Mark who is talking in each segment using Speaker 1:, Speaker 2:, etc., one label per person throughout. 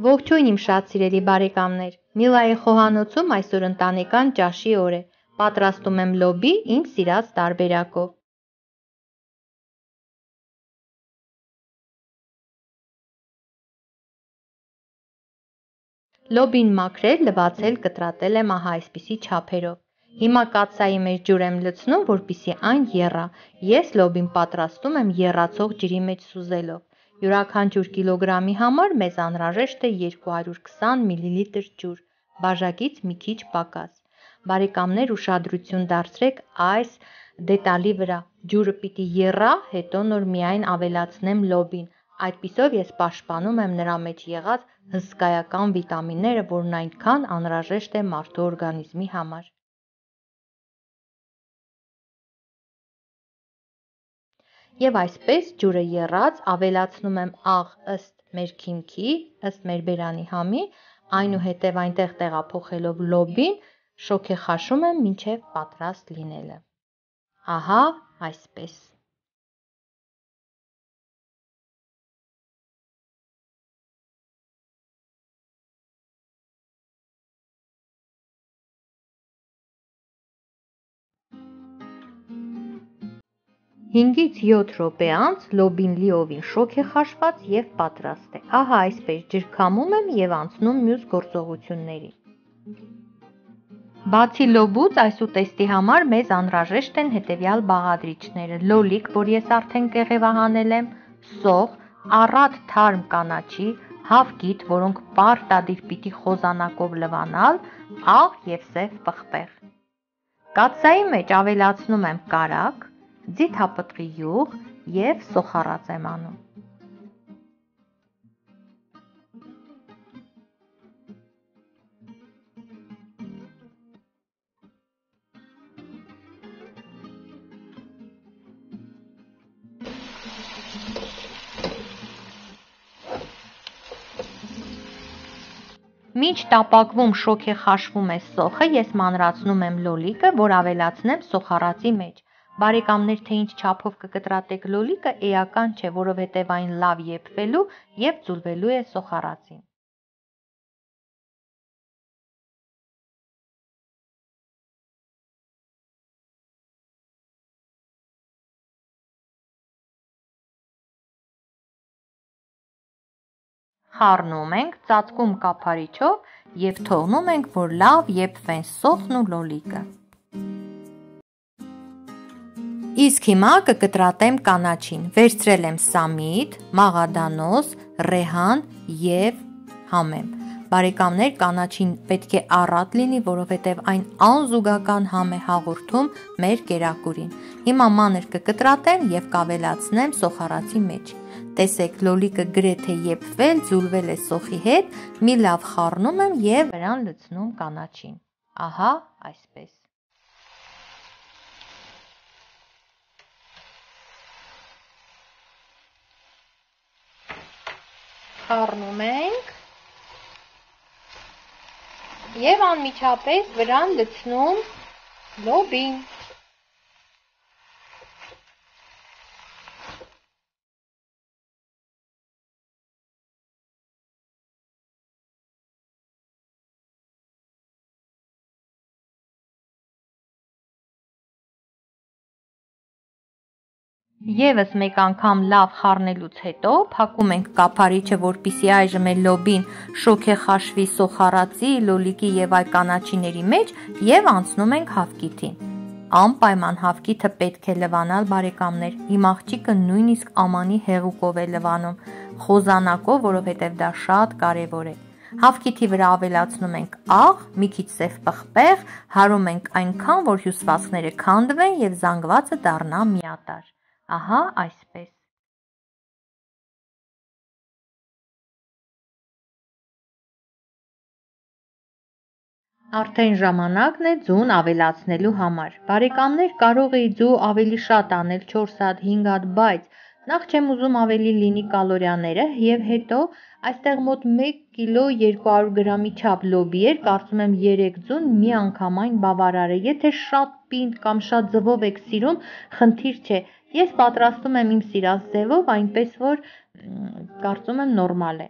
Speaker 1: Ողջույն իմ շատ սիրելի բարեկամներ, Միլայի խոհանոցում այսօր ընտանեկան ճաշի օր է, պատրաստում եմ լոբի իմ սիրած տարբերակով։ Լոբին մաքրել, լվացել, կտրատել եմ ահա այսպիսի չափերով։ Հիմա կաթսայի մեջ ջուր եմ լցնում, որպեսզի այն եռա։ Ես լոբին պատրաստում եմ եռացող ջրի մեջ սուզելով։ Յուրաքանչյուր կիլոգրամի համար մեզ անհրաժեշտ է 220 մլ ջուր, բաժակից մի քիչ պակաս։ Բարեկամներ, ուշադրություն դարձրեք այս դետալի վրա։ Ջուրը պիտի եռա, հետո նոր միայն ավելացնեմ լոբին։ Այդպիսով ես պաշտպանում եմ նրա մեջ եղած հսկայական վիտամինները, որն այնքան անհրաժեշտ է մարդու օրգանիզմի համար։ Եվ այսպես ջուրը եռած ավելացնում եմ աղ ըստ մեր քիմքի, ըստ մեր բերանի համի, այնուհետև այնտեղ տեղափոխելով լոբին, շոգեխաշում եմ մինչև պատրաստ լինելը։ Ահա այսպես։ Հինգից 7 րոպե անց լոբին լիովին շոգեխաշված և պատրաստ է։ Ահա այսպես ջրքամում եմ և անցնում մյուս գործողությունների։ Բացի լոբուց, այս ուտեստի համար մեզ անհրաժեշտ են հետևյալ բաղադրիչները՝ լոլիկ, որ ես արդեն կեղևահանել եմ, սոխ, առատ թարմ կանաչի, հավկիթ, որոնք պարտադիր պիտի խոզանակով լվանալ, աղ և սև պղպեղ։ Կաթսայի մեջ ավելացնում եմ կարագ, ձիթապտղի յուղ և սոխառած եմ անում։ Մինչ տապակվում շոգեխաշվում է սոխը, ես մանրացնում եմ լոլիկը, որ ավելացնեմ սոխառածի մեջ։ Բարեկամներ, թե ինչ չափով կկտրատեք լոլիկը, էական չէ, որովհետև այն լավ եփվելու և ձուլվելու է սոխառածին։ Խառնում ենք, ծածկում կափարիչով և թողնում ենք, որ լավ եփվեն սոխն ու լոլիկը։ Իսկ հիմա կկտրատեմ կանաչին։ Վերցրել եմ սամիտ, մաղադանոս, ռեհան և համեմ։ Բարեկամներ, կանաչին պետք է առատ լինի, որովհետև այն անզուգական համ է հաղորդում մեր կերակուրին։ Հիմա մանր կկտրատեմ և կավելացնեմ սոխառածի մեջ։ Տեսեք, լոլիկը գրեթե եփվել, ձուլվել է սոխի հետ, մի լավ խառնում եմ և վրան լցնում կանաչին։ Ահա այսպես։ Խառնում ենք և անմիջապես վրան լցնում լոբին։ Եվս մեկ անգամ լավ խառնելուց հետո փակում ենք կափարիչը, որպեսզի այժմ էլ լոբին շոգեխաշվի սոխառածի, լոլիկի և այ կանաչիների մեջ և անցնում ենք հավկիթին։ Անպայման հավկիթը պետք է լվանալ, բարեկամներ, իմ աղջիկը նույնիսկ ամանի հեղուկով է լվանում, խոզանակով, որովհետև դա շատ կարևոր է։ Հավկիթի վրա ավելացնում ենք աղ, մի քիչ սև պղպեղ, հարում ենք այնքան, որ հյուսվածքները քանդվեն և զանգվածը դառնա միատարր։ Ահա այսպես։ Արդեն ժամանակն է ձուն ավելացնելու համար։ Բարեկամներ, կարող էի ձու ավելի շատ անել, 4 հատ, 5 հատ, բայց նախ չեմ ուզում ավելի լինի կալորիաները և հետո այստեղ մոտ 1 կիլո 200 գրամի չափ լոբի էր, կարծում եմ 3 ձուն միանգամայն բավարար է։ Եթե շատ պինդ կամ շատ ձվով եք սիրում, խնդիր չէ։ Ես պատրաստում եմ իմ սիրած ձևով, այնպես որ կարծում եմ նորմալ է։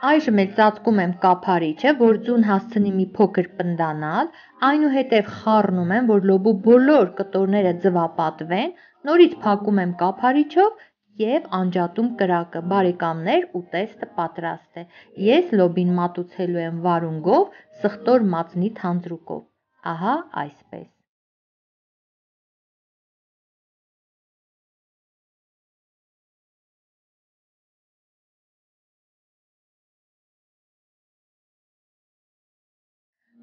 Speaker 1: Այժմ էլ ծածկում եմ կափարիչը, որ ձուն հասցնի մի փոքր պնդանալ, այնուհետև խառնում եմ, որ լոբու բոլոր կտորները ձվապատվեն, նորից փակում եմ կափարիչով և անջատում կրակը։ Բարեկամներ, ուտեստը պատրաստ է։ Ես լոբին մատուցելու եմ վարունգով, սխտոր մածնի թանձրուկով։ Ահա այսպես։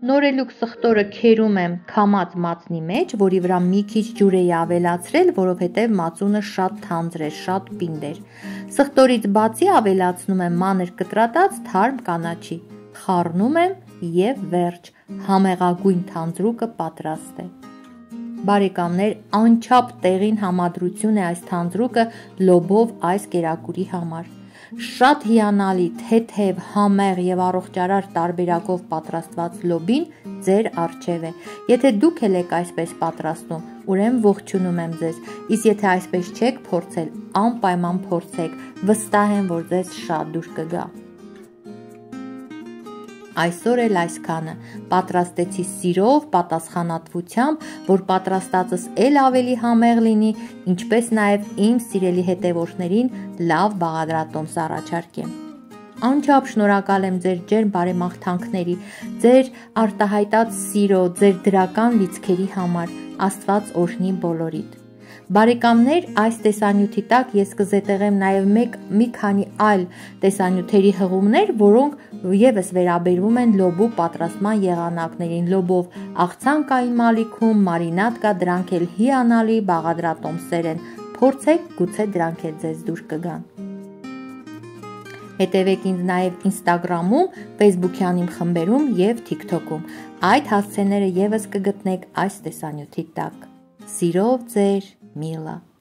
Speaker 1: Նորելուկ սխտորը քերում եմ քամած մածնի մեջ, որի վրա մի քիչ ջուր էի ավելացրել, որովհետև մածունը շատ թանձր էր, շատ պինդ էր։ Սխտորից բացի ավելացնում եմ մանր կտրատած թարմ կանաչի, խառնում եմ և վերջ, համեղագույն թանձրուկը պատրաստ է։ Բարեկամներ, անչափ տեղին համադրություն է այս թանձրուկը լոբով այս կերակուրի համար։ Շատ հիանալի, թեթև, համեղ և առողջարար տարբերակով պատրաստված լոբին ձեր առջև է։ Եթե դուք էլ եք այսպես պատրաստում, ուրեմն ողջունում եմ ձեզ, իսկ եթե այսպես չեք փորձել, անպայման փորձեք, վստահ եմ, որ ձեզ շատ դուր կգա։ Այսօր էլ այսքանը, պատրաստեցի սիրով, պատասխանատվությամբ, որ պատրաստածս էլ ավելի համեղ լինի, ինչպես նաև իմ սիրելի հետևորդներին լավ բաղադրատոմս առաջարկեմ։ Անչափ շնորհակալ եմ ձեր ջերմ բարեմաղթանքների, ձեր արտահայտած սիրո, ձեր դրական լիցքերի համար, Աստված օրհնի բոլորիդ։ Բարեկամներ, այս տեսանյութի տակ ես կզետեղեմ նաև մի քանի այլ տեսանյութերի հղումներ, որոնք ևս վերաբերվում են լոբու պատրաստման եղանակներին։ Լոբով աղցան կա իմ ալիքում, մարինադ կա, դրանք էլ հիանալի բաղադրատոմսեր են։ Փորձեք, գուցե դրանք էլ ձեզ դուր կգան։ Հետևեք ինձ նաև Instagram-ում, Facebook-յան իմ խմբերում և TikTok-ում։ Այդ հասցեները ևս կգտնեք այս տեսանյութի տակ։ Սիրով ձեր Միլա։